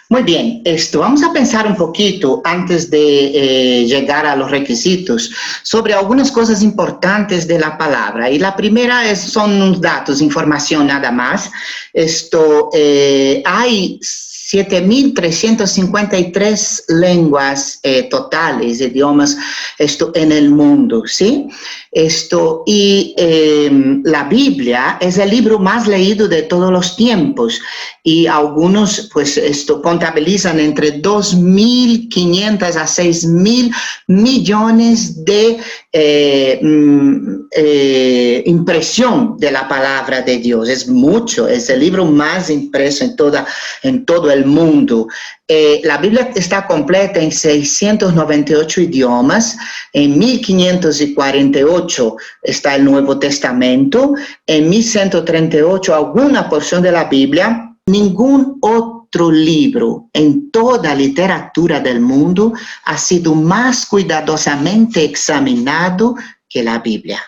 Muy bien, vamos a pensar un poquito antes de llegar a los requisitos sobre algunas cosas importantes de la palabra. Y la primera son unos datos, información nada más. Hay 7.353 lenguas totales, idiomas en el mundo, ¿sí? La Biblia es el libro más leído de todos los tiempos y algunos pues contabilizan entre 2.500 a 6.000 millones de impresión de la palabra de Dios. Es mucho, es el libro más impreso en todo el mundo. La Biblia está completa en 698 idiomas, en 1548 está el Nuevo Testamento, en 1138 alguna porción de la Biblia. Ningún otro libro en toda literatura del mundo ha sido más cuidadosamente examinado que la Biblia.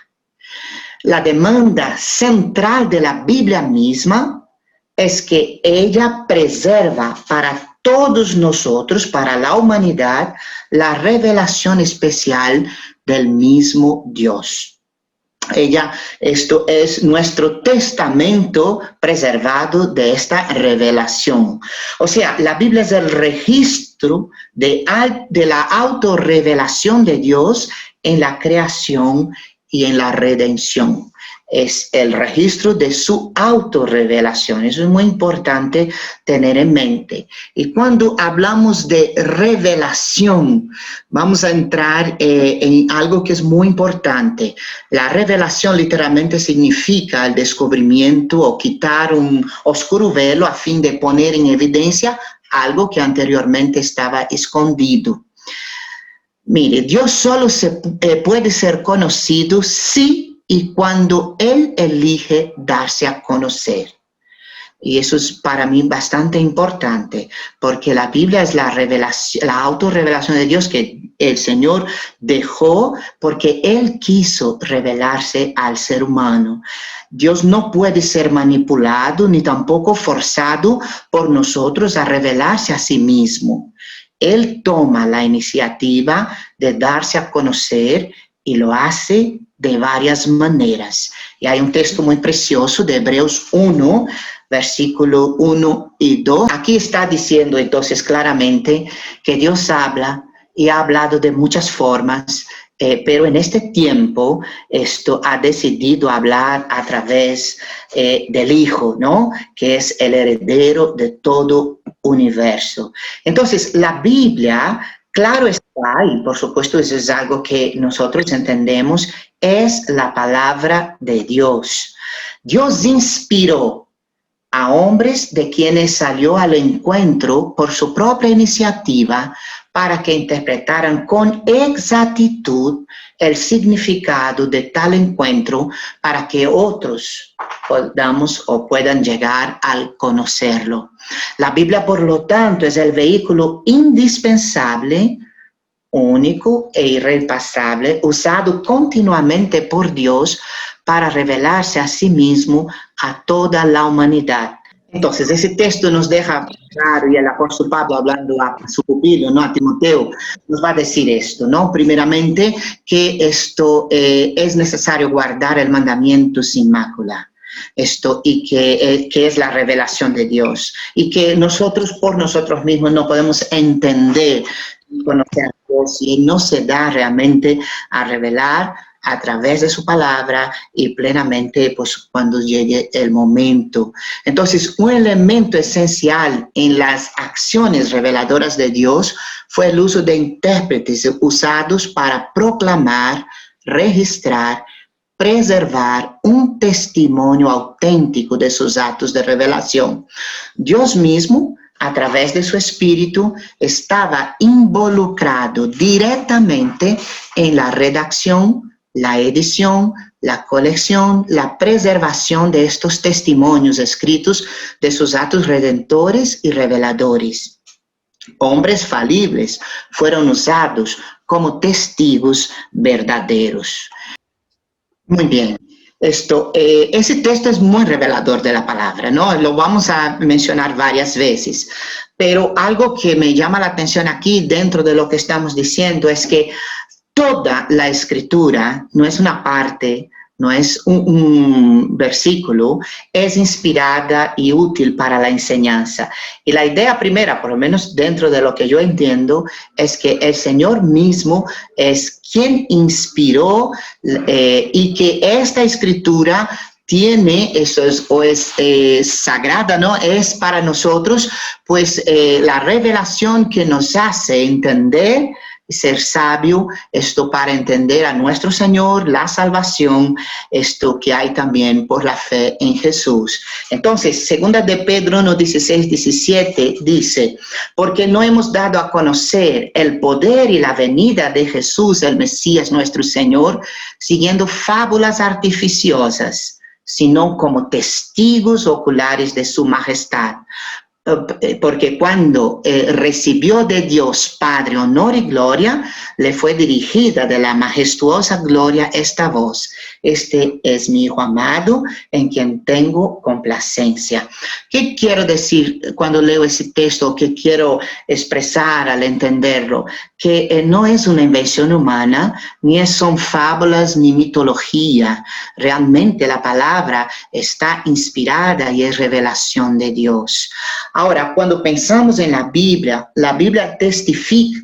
La demanda central de la Biblia misma es que ella preserva para todos nosotros, para la humanidad, la revelación especial del mismo Dios. Esto es nuestro testamento preservado de esta revelación. O sea, la Biblia es el registro de la autorrevelación de Dios en la creación y en la redención. Es el registro de su autorrevelación. Eso es muy importante tener en mente. Y cuando hablamos de revelación, vamos a entrar en algo que es muy importante. La revelación literalmente significa el descubrimiento o quitar un oscuro velo a fin de poner en evidencia algo que anteriormente estaba escondido. Mire, Dios solo puede ser conocido si y cuando Él elige darse a conocer. Y eso es para mí bastante importante, porque la Biblia es la autorrevelación de Dios que el Señor dejó porque Él quiso revelarse al ser humano. Dios no puede ser manipulado ni tampoco forzado por nosotros a revelarse a sí mismo. Él toma la iniciativa de darse a conocer y lo hace de varias maneras. Y hay un texto muy precioso de Hebreos 1, versículo 1 y 2. Aquí está diciendo entonces claramente que Dios habla y ha hablado de muchas formas, pero en este tiempo ha decidido hablar a través del Hijo, ¿no? Que es el heredero de todo universo. Entonces, la Biblia, claro está, y por supuesto eso es algo que nosotros entendemos, es la palabra de Dios. Dios inspiró a hombres de quienes salió al encuentro por su propia iniciativa para que interpretaran con exactitud el significado de tal encuentro para que otros puedan llegar al conocerlo. La Biblia, por lo tanto, es el vehículo indispensable, único e irreemplazable, usado continuamente por Dios para revelarse a sí mismo a toda la humanidad. Entonces, ese texto nos deja claro, y el apóstol Pablo hablando a su pupilo, ¿no? A Timoteo, nos va a decir esto, ¿no? Primeramente, que es necesario guardar el mandamiento sin mácula. Y que es la revelación de Dios. Y que nosotros, por nosotros mismos, no podemos entender y conocer a Dios, y no se da realmente a revelar a través de su palabra y plenamente pues cuando llegue el momento. Entonces, un elemento esencial en las acciones reveladoras de Dios fue el uso de intérpretes usados para proclamar, registrar, preservar un testimonio auténtico de sus actos de revelación. Dios mismo, a través de su espíritu, estaba involucrado directamente en la redacción, la edición, la colección, la preservación de estos testimonios escritos de sus actos redentores y reveladores. Hombres falibles fueron usados como testigos verdaderos. Muy bien. Ese texto es muy revelador de la palabra, ¿no? Lo vamos a mencionar varias veces. Pero algo que me llama la atención aquí dentro de lo que estamos diciendo es que toda la escritura no es una parte, no es un versículo, es inspirada y útil para la enseñanza. Y la idea primera, por lo menos dentro de lo que yo entiendo, es que el Señor mismo es quien inspiró y que esta escritura tiene, eso es, o es sagrada, ¿no? Es para nosotros, pues, la revelación que nos hace entender, ser sabio, esto para entender a nuestro Señor, la salvación, esto que hay también por la fe en Jesús. Entonces, segunda de Pedro 1, 16, 17, dice, porque no hemos dado a conocer el poder y la venida de Jesús, el Mesías, nuestro Señor, siguiendo fábulas artificiosas, sino como testigos oculares de su majestad. Porque cuando recibió de Dios Padre honor y gloria, le fue dirigida de la majestuosa gloria esta voz: este es mi Hijo amado, en quien tengo complacencia. ¿Qué quiero decir cuando leo ese texto? ¿Qué quiero expresar al entenderlo? Que no es una invención humana, ni son fábulas ni mitología. Realmente la palabra está inspirada y es revelación de Dios. Ahora, cuando pensamos en la Biblia testifica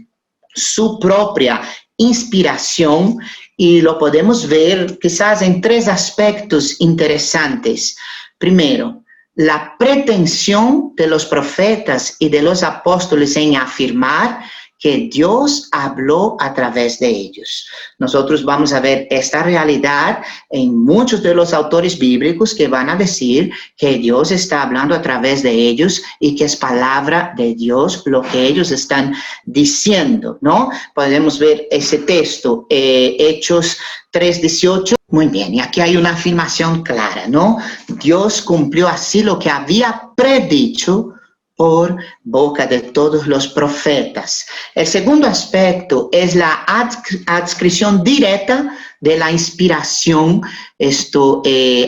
su propia inspiración y lo podemos ver quizás en tres aspectos interesantes. Primero, la pretensión de los profetas y de los apóstoles en afirmar que Dios habló a través de ellos. Nosotros vamos a ver esta realidad en muchos de los autores bíblicos que van a decir que Dios está hablando a través de ellos y que es palabra de Dios lo que ellos están diciendo, ¿no? Podemos ver ese texto, Hechos 3:18. Muy bien, y aquí hay una afirmación clara, ¿no? Dios cumplió así lo que había predicho por boca de todos los profetas. El segundo aspecto es la adscripción directa de la inspiración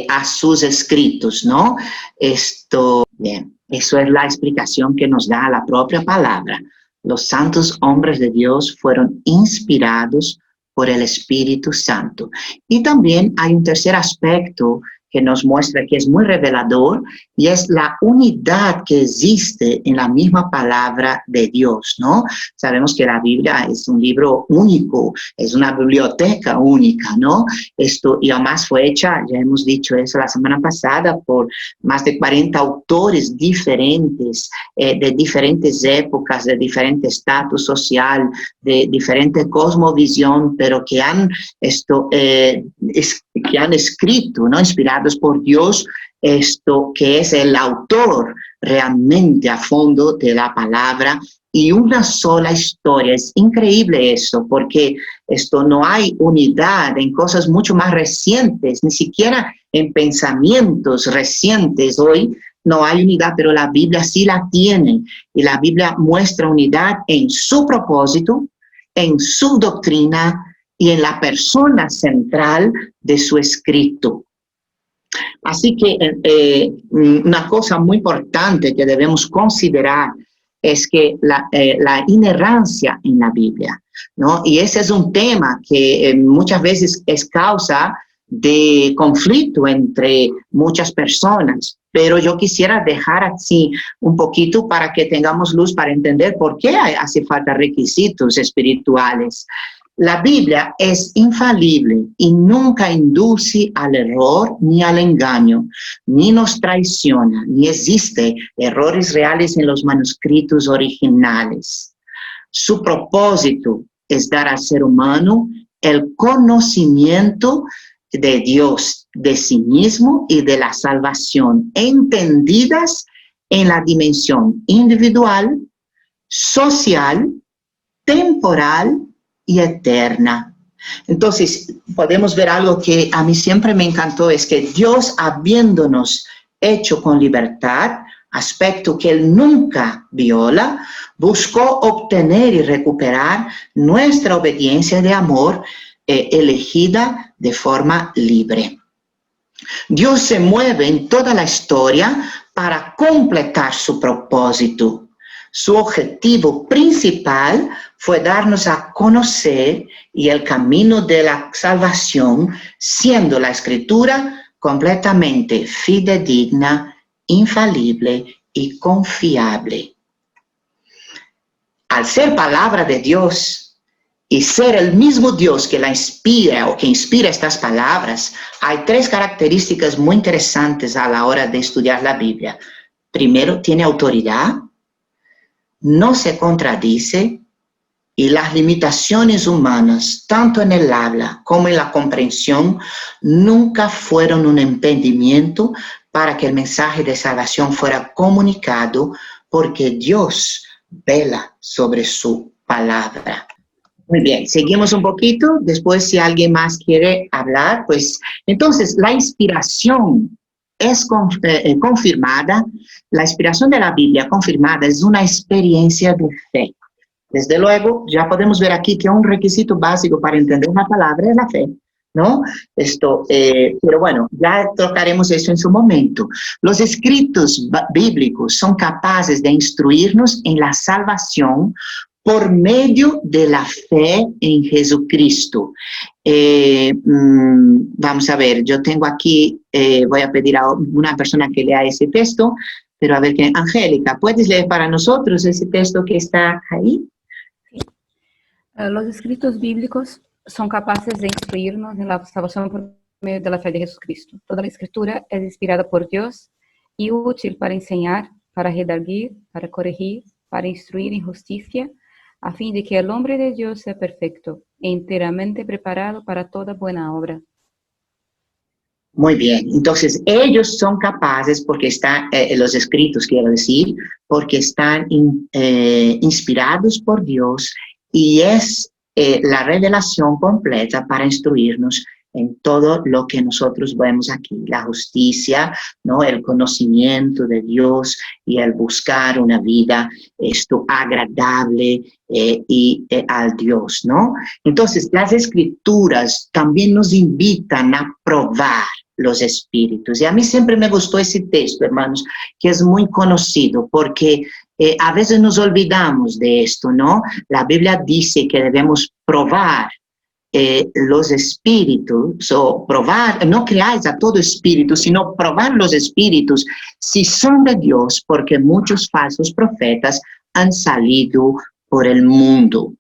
a sus escritos, ¿no? Bien, eso es la explicación que nos da la propia palabra. Los santos hombres de Dios fueron inspirados por el Espíritu Santo. Y también hay un tercer aspecto que nos muestra que es muy revelador, y es la unidad que existe en la misma palabra de Dios, ¿no? Sabemos que la Biblia es un libro único, es una biblioteca única, ¿no? Y además fue hecha, ya hemos dicho eso la semana pasada, por más de 40 autores diferentes, de diferentes épocas, de diferente estatus social, de diferente cosmovisión, pero que han escrito, ¿no? Inspirados por Dios, que es el autor realmente a fondo de la palabra, y una sola historia. Es increíble eso, porque no hay unidad en cosas mucho más recientes, ni siquiera en pensamientos recientes. Hoy no hay unidad, pero la Biblia sí la tiene, y la Biblia muestra unidad en su propósito, en su doctrina y en la persona central de su escrito. Así que una cosa muy importante que debemos considerar es que la inerrancia en la Biblia, ¿no? Y ese es un tema que muchas veces es causa de conflicto entre muchas personas, pero yo quisiera dejar así un poquito para que tengamos luz para entender por qué hace falta requisitos espirituales. La Biblia es infalible y nunca induce al error ni al engaño, ni nos traiciona, ni existe errores reales en los manuscritos originales. Su propósito es dar al ser humano el conocimiento de Dios, de sí mismo y de la salvación, entendidas en la dimensión individual, social, temporal y eterna. Entonces, podemos ver algo que a mí siempre me encantó, es que Dios, habiéndonos hecho con libertad, aspecto que Él nunca viola, buscó obtener y recuperar nuestra obediencia de amor elegida de forma libre. Dios se mueve en toda la historia para completar su propósito. su objetivo principal fue darnos a conocer y el camino de la salvación, siendo la Escritura completamente fidedigna, infalible y confiable. Al ser palabra de Dios y ser el mismo Dios que la inspira o que inspira estas palabras, hay tres características muy interesantes a la hora de estudiar la Biblia. Primero, tiene autoridad, no se contradice, y las limitaciones humanas, tanto en el habla como en la comprensión, nunca fueron un impedimento para que el mensaje de salvación fuera comunicado, porque Dios vela sobre su palabra. Muy bien, seguimos un poquito. Después, si alguien más quiere hablar, pues entonces la inspiración es confirmada. La inspiración de la Biblia confirmada es una experiencia de fe. Desde luego, ya podemos ver aquí que un requisito básico para entender una palabra es la fe, ¿no? Pero bueno, ya tocaremos eso en su momento. Los escritos bíblicos son capaces de instruirnos en la salvación por medio de la fe en Jesucristo. Vamos a ver, yo tengo aquí, voy a pedir a una persona que lea ese texto, pero a ver, Angélica, ¿puedes leer para nosotros ese texto que está ahí? Los escritos bíblicos son capaces de instruirnos en la salvación por medio de la fe de Jesucristo. Toda la escritura es inspirada por Dios y útil para enseñar, para redarguir, para corregir, para instruir en justicia, a fin de que el hombre de Dios sea perfecto e enteramente preparado para toda buena obra. Muy bien, entonces ellos son capaces, porque están, los escritos quiero decir, porque están inspirados por Dios y es la revelación completa para instruirnos en todo lo que nosotros vemos aquí, la justicia, ¿no? El conocimiento de Dios y el buscar una vida agradable al Dios, ¿no? Entonces, las escrituras también nos invitan a probar los espíritus. Y a mí siempre me gustó ese texto, hermanos, que es muy conocido, porque a veces nos olvidamos de esto, ¿no? La Biblia dice que debemos probar los espíritus, o probar, no creáis a todo espíritu, sino probar los espíritus si son de Dios, porque muchos falsos profetas han salido por el mundo.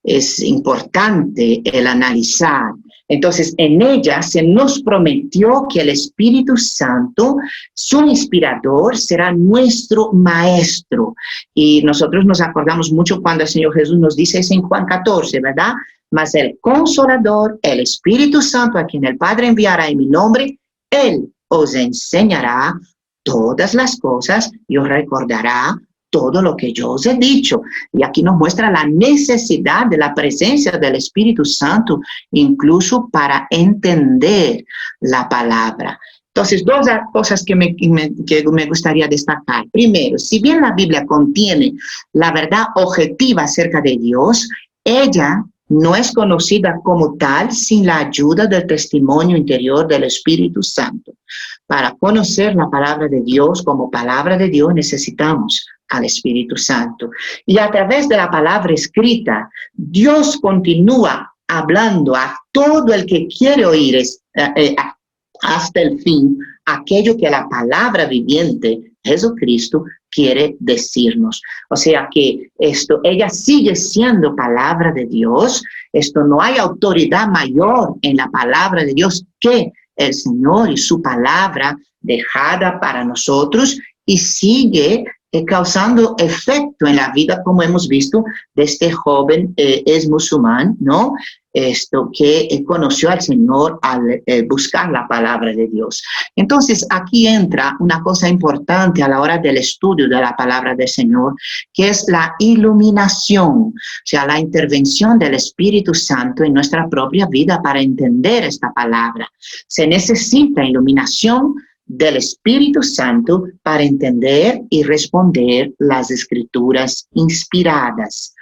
Es importante el analizar. Entonces, en ella se nos prometió que el Espíritu Santo, su inspirador, será nuestro maestro. Y nosotros nos acordamos mucho cuando el Señor Jesús nos dice eso en Juan 14, ¿verdad? Mas el Consolador, el Espíritu Santo, a quien el Padre enviará en mi nombre, Él os enseñará todas las cosas y os recordará todo lo que yo os he dicho. Y aquí nos muestra la necesidad de la presencia del Espíritu Santo, incluso para entender la palabra. Entonces, dos cosas que me gustaría destacar. Primero, si bien la Biblia contiene la verdad objetiva acerca de Dios, ella no es conocida como tal sin la ayuda del testimonio interior del Espíritu Santo. Para conocer la palabra de Dios como palabra de Dios necesitamos al Espíritu Santo. Y a través de la palabra escrita, Dios continúa hablando a todo el que quiere oír hasta el fin aquello que la palabra viviente, Jesucristo, quiere decirnos. O sea que ella sigue siendo palabra de Dios. No hay autoridad mayor en la palabra de Dios que el Señor y su palabra dejada para nosotros, y sigue causando efecto en la vida, como hemos visto, de este joven es musulmán, ¿no? Que conoció al Señor al buscar la palabra de Dios. Entonces, aquí entra una cosa importante a la hora del estudio de la palabra del Señor, que es la iluminación, o sea, la intervención del Espíritu Santo en nuestra propia vida para entender esta palabra. Se necesita iluminación del Espíritu Santo para entender y responder las Escrituras inspiradas.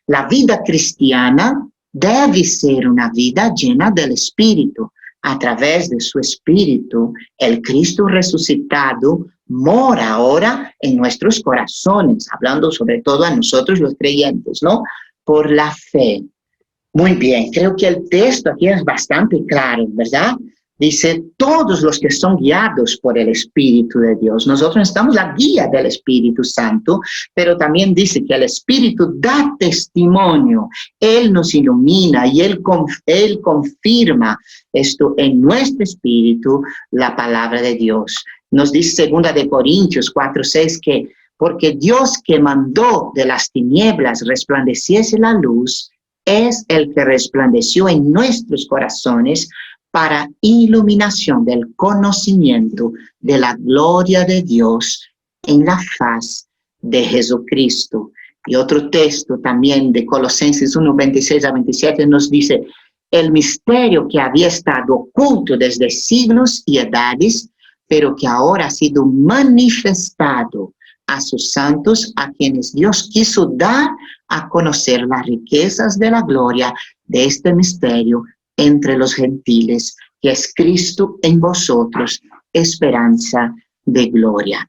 La vida cristiana debe ser una vida llena del Espíritu. a través de su Espíritu, el Cristo resucitado mora ahora en nuestros corazones, hablando sobre todo a nosotros los creyentes, ¿no? Por la fe. Muy bien, creo que el texto aquí es bastante claro, ¿verdad? Dice, todos los que son guiados por el Espíritu de Dios. Nosotros necesitamos la guía del Espíritu Santo, pero también dice que el Espíritu da testimonio. Él nos ilumina y Él confirma esto en nuestro espíritu, la palabra de Dios. Nos dice 2 Corintios 4:6 que porque Dios que mandó de las tinieblas resplandeciese la luz, es el que resplandeció en nuestros corazones para iluminación del conocimiento de la gloria de Dios en la faz de Jesucristo. Y otro texto también de Colosenses 1:26-27 nos dice, el misterio que había estado oculto desde siglos y edades, pero que ahora ha sido manifestado a sus santos, a quienes Dios quiso dar a conocer las riquezas de la gloria de este misterio entre los gentiles, que es Cristo en vosotros, esperanza de gloria.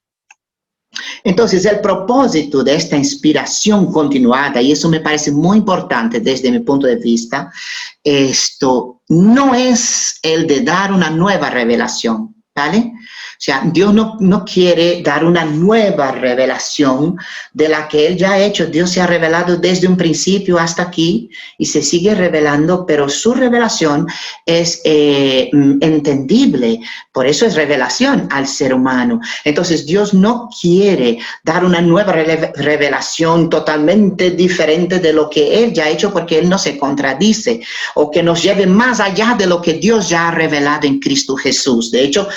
Entonces, el propósito de esta inspiración continuada, y eso me parece muy importante desde mi punto de vista, esto no es el de dar una nueva revelación, ¿vale? O sea, Dios no quiere dar una nueva revelación de la que Él ya ha hecho. Dios se ha revelado desde un principio hasta aquí y se sigue revelando, pero su revelación es entendible. Por eso es revelación al ser humano. Entonces, Dios no quiere dar una nueva revelación totalmente diferente de lo que Él ya ha hecho, porque Él no se contradice o que nos lleve más allá de lo que Dios ya ha revelado en Cristo Jesús. De hecho,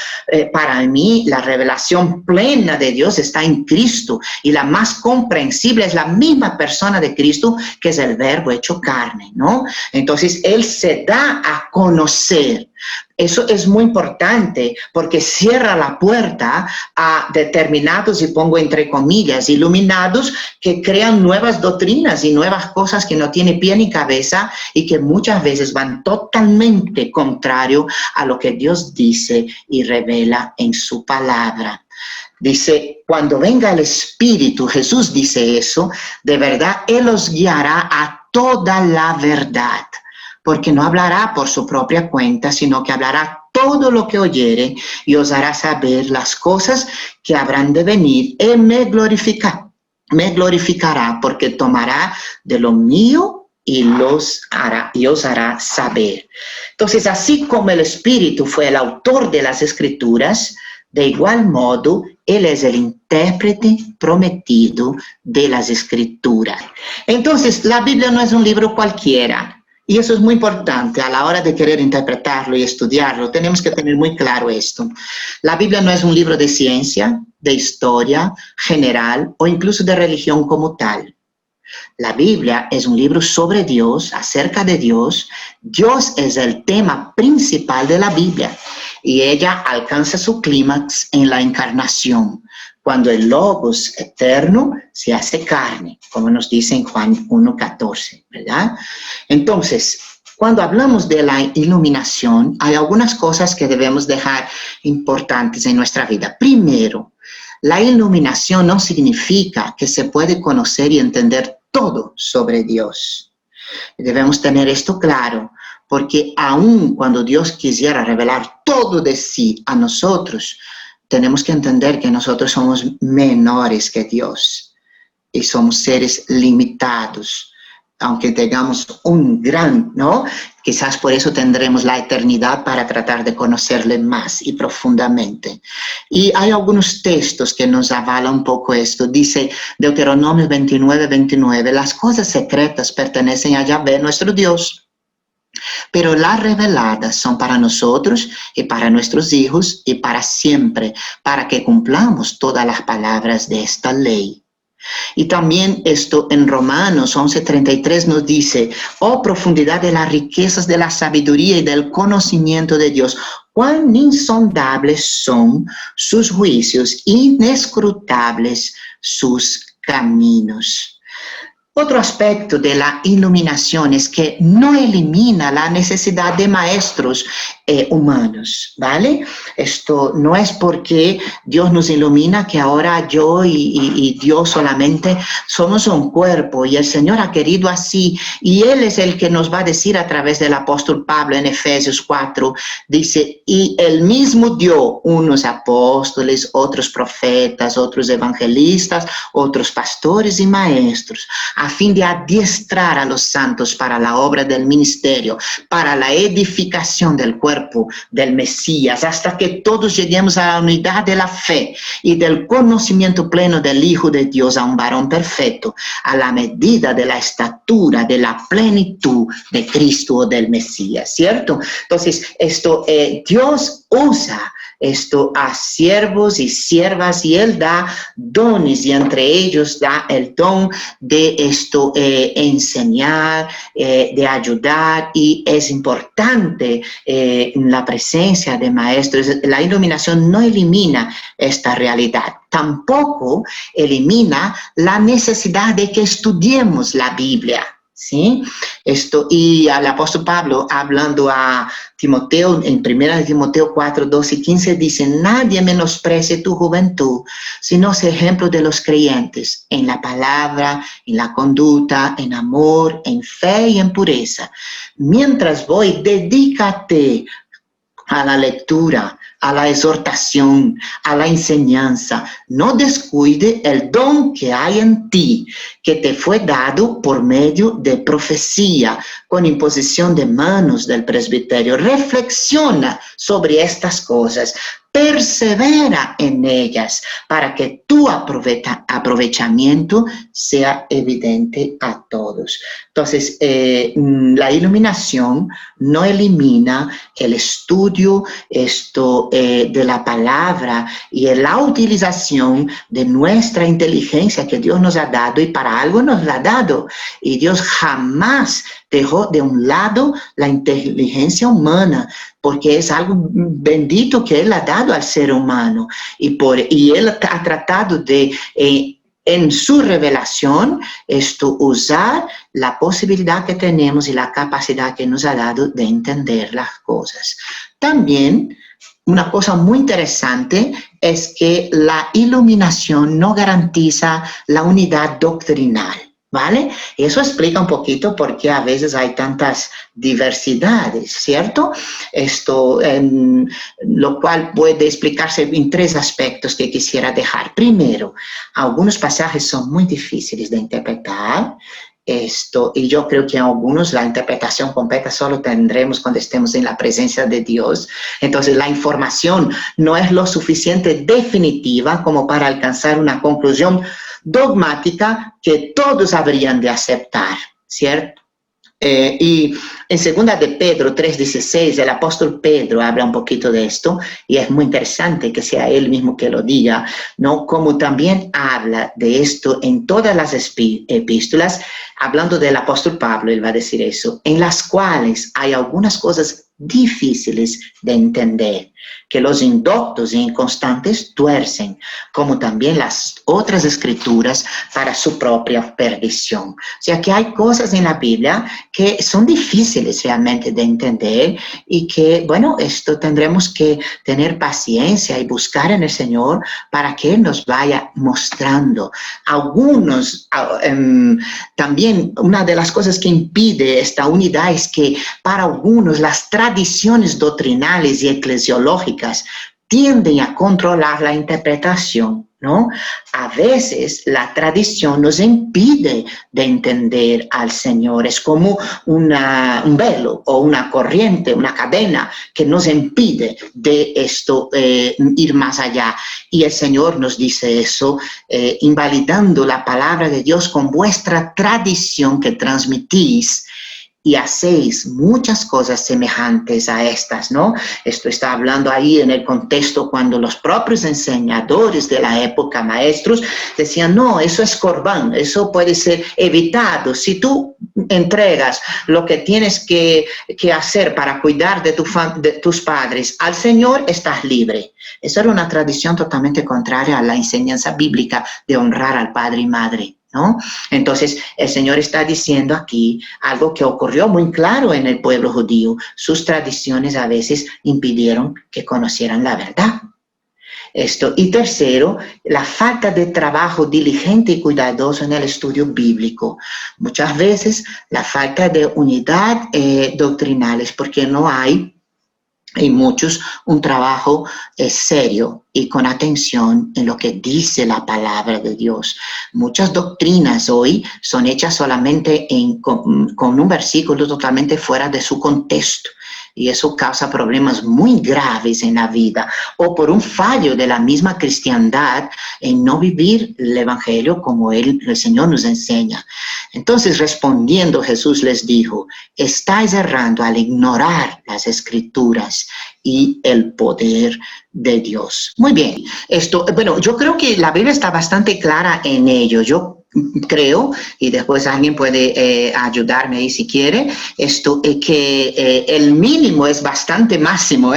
para mí, la revelación plena de Dios está en Cristo y la más comprensible es la misma persona de Cristo, que es el Verbo hecho carne, ¿no? Entonces, Él se da a conocer. Eso es muy importante porque cierra la puerta a determinados, y pongo entre comillas, iluminados que crean nuevas doctrinas y nuevas cosas que no tienen pie ni cabeza y que muchas veces van totalmente contrario a lo que Dios dice y revela en su palabra. Dice, cuando venga el Espíritu, Jesús dice eso, de verdad, Él os guiará a toda la verdad. Porque no hablará por su propia cuenta, sino que hablará todo lo que oyere y os hará saber las cosas que habrán de venir. Él me glorificará porque tomará de lo mío y os hará saber. Entonces, así como el Espíritu fue el autor de las Escrituras, de igual modo, Él es el intérprete prometido de las Escrituras. Entonces, la Biblia no es un libro cualquiera. Y eso es muy importante a la hora de querer interpretarlo y estudiarlo. Tenemos que tener muy claro esto. La Biblia no es un libro de ciencia, de historia general o incluso de religión como tal. La Biblia es un libro sobre Dios, acerca de Dios. Dios es el tema principal de la Biblia y ella alcanza su clímax en la encarnación, cuando el Logos eterno se hace carne, como nos dice en Juan 1:14, ¿verdad? Entonces, cuando hablamos de la iluminación, hay algunas cosas que debemos dejar importantes en nuestra vida. Primero, la iluminación no significa que se puede conocer y entender todo sobre Dios. Debemos tener esto claro, porque aun cuando Dios quisiera revelar todo de sí a nosotros, tenemos que entender que nosotros somos menores que Dios y somos seres limitados, aunque tengamos un gran, ¿no? Quizás por eso tendremos la eternidad para tratar de conocerle más y profundamente. Y hay algunos textos que nos avalan un poco esto. Dice Deuteronomio 29:29, las cosas secretas pertenecen a Yahvé, nuestro Dios, pero las reveladas son para nosotros y para nuestros hijos y para siempre, para que cumplamos todas las palabras de esta ley. Y también esto en Romanos 11:33 nos dice, oh profundidad de las riquezas de la sabiduría y del conocimiento de Dios, cuán insondables son sus juicios, inescrutables sus caminos. Otro aspecto de la iluminación es que no elimina la necesidad de maestros humanos, ¿vale? Esto no es porque Dios nos ilumina que ahora yo y Dios solamente somos un cuerpo y el Señor ha querido así y Él es el que nos va a decir a través del apóstol Pablo en Efesios 4, dice, y Él mismo dio unos apóstoles, otros profetas, otros evangelistas, otros pastores y maestros, a fin de adiestrar a los santos para la obra del ministerio, para la edificación del cuerpo del Mesías, hasta que todos lleguemos a la unidad de la fe y del conocimiento pleno del Hijo de Dios, a un varón perfecto, a la medida de la estatura, de la plenitud de Cristo o del Mesías, ¿cierto? Entonces, Dios usa a siervos y siervas y Él da dones y entre ellos da el don de enseñar, de ayudar y es importante la presencia de maestros. La iluminación no elimina esta realidad, tampoco elimina la necesidad de que estudiemos la Biblia. ¿Sí? Y al apóstol Pablo, hablando a Timoteo, en 1 Timoteo 4, 12 y 15, dice, nadie menosprecie tu juventud, sino sé ejemplo de los creyentes, en la palabra, en la conducta, en amor, en fe y en pureza. Mientras voy, dedícate a la lectura, a la exhortación, a la enseñanza. No descuide el don que hay en ti, que te fue dado por medio de profecía, con imposición de manos del presbiterio. Reflexiona sobre estas cosas. Persevera en ellas para que tu aprovechamiento sea evidente a todos. Entonces, la iluminación no elimina el estudio de la palabra y la utilización de nuestra inteligencia que Dios nos ha dado y para algo nos la ha dado. Y Dios jamás dejó de un lado la inteligencia humana, porque es algo bendito que Él ha dado al ser humano. Y Él ha tratado de, en su revelación, usar la posibilidad que tenemos y la capacidad que nos ha dado de entender las cosas. También, una cosa muy interesante es que la iluminación no garantiza la unidad doctrinal. ¿Vale? Eso explica un poquito por qué a veces hay tantas diversidades, ¿cierto? Lo cual puede explicarse en 3 aspectos que quisiera dejar. Primero, algunos pasajes son muy difíciles de interpretar. Y yo creo que en algunos la interpretación completa solo tendremos cuando estemos en la presencia de Dios. Entonces la información no es lo suficiente definitiva como para alcanzar una conclusión dogmática que todos habrían de aceptar, ¿cierto? Y en 2 de Pedro 3:16, el apóstol Pedro habla un poquito de esto y es muy interesante que sea él mismo que lo diga, ¿no? Como también habla de esto en todas las epístolas, hablando del apóstol Pablo, él va a decir eso, en las cuales hay algunas cosas difíciles de entender, que los indoctos e inconstantes tuercen, como también las otras escrituras para su propia perdición. O sea que hay cosas en la Biblia que son difíciles realmente de entender y que, bueno, tendremos que tener paciencia y buscar en el Señor para que Él nos vaya mostrando. Algunos, también una de las cosas que impide esta unidad es que para algunos las tradiciones doctrinales y eclesiológicas tienden a controlar la interpretación, ¿no? A veces la tradición nos impide de entender al Señor. Es como un velo o una corriente, una cadena que nos impide de ir más allá. Y el Señor nos dice eso, invalidando la palabra de Dios con vuestra tradición que transmitís y hacéis muchas cosas semejantes a estas, ¿no? Esto está hablando ahí en el contexto cuando los propios enseñadores de la época, maestros, decían, no, eso es corbán, eso puede ser evitado. Si tú entregas lo que tienes que hacer para cuidar de tus padres al Señor, estás libre. Eso era una tradición totalmente contraria a la enseñanza bíblica de honrar al padre y madre. ¿no? Entonces, el Señor está diciendo aquí algo que ocurrió muy claro en el pueblo judío. Sus tradiciones a veces impidieron que conocieran la verdad. Y tercero, la falta de trabajo diligente y cuidadoso en el estudio bíblico. Muchas veces la falta de unidad doctrinal es porque no hay en muchos un trabajo serio y con atención en lo que dice la palabra de Dios. Muchas doctrinas hoy son hechas solamente con un versículo totalmente fuera de su contexto. Y eso causa problemas muy graves en la vida, o por un fallo de la misma cristiandad en no vivir el evangelio como el Señor nos enseña. Entonces, respondiendo, Jesús les dijo: estáis errando al ignorar las escrituras y el poder de Dios. Muy bien, bueno, yo creo que la Biblia está bastante clara en ello. Yo creo, y después alguien puede ayudarme ahí si quiere, que el mínimo es bastante máximo,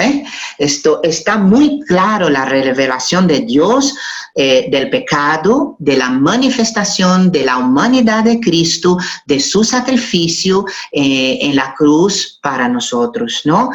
Esto está muy claro, la revelación de Dios, del pecado, de la manifestación de la humanidad de Cristo, de su sacrificio en la cruz para nosotros, ¿no?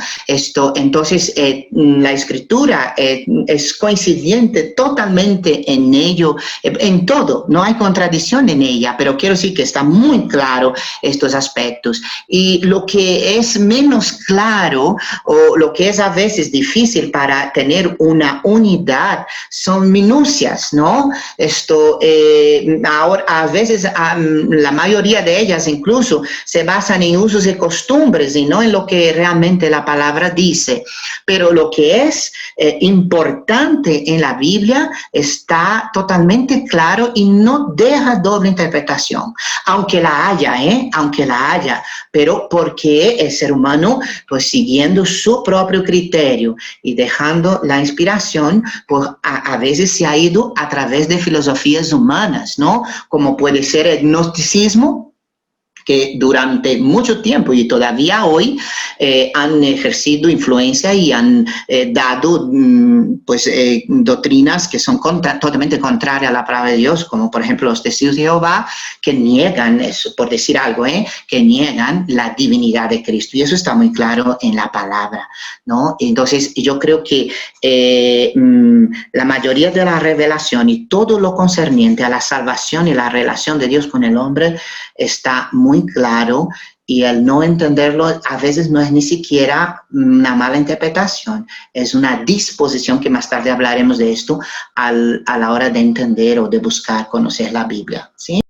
Entonces, la Escritura es coincidente totalmente en ello, en todo, no hay contradicción en ella, pero quiero decir que está muy claro estos aspectos. Y lo que es menos claro, o lo que es a veces difícil para tener una unidad, son minucias, ¿no? Ahora, a veces, la mayoría de ellas incluso se basan en usos y costumbres y no en lo que realmente la palabra dice. Pero lo que es importante en la Biblia está totalmente claro y no deja doble interpretación, aunque la haya, pero porque el ser humano, pues siguiendo su propio criterio y dejando la inspiración, pues a veces se ha ido a través de filosofías humanas, ¿no? Como puede ser el gnosticismo, que durante mucho tiempo y todavía hoy han ejercido influencia y han dado doctrinas que son totalmente contrarias a la palabra de Dios, como por ejemplo los testigos de Jehová, que niegan, eso, por decir algo, que niegan la divinidad de Cristo. Y eso está muy claro en la palabra, ¿no? Entonces, yo creo que la mayoría de la revelación y todo lo concerniente a la salvación y la relación de Dios con el hombre está muy claro, y el no entenderlo a veces no es ni siquiera una mala interpretación, es una disposición, que más tarde hablaremos de esto, a la hora de entender o de buscar conocer la Biblia, ¿sí?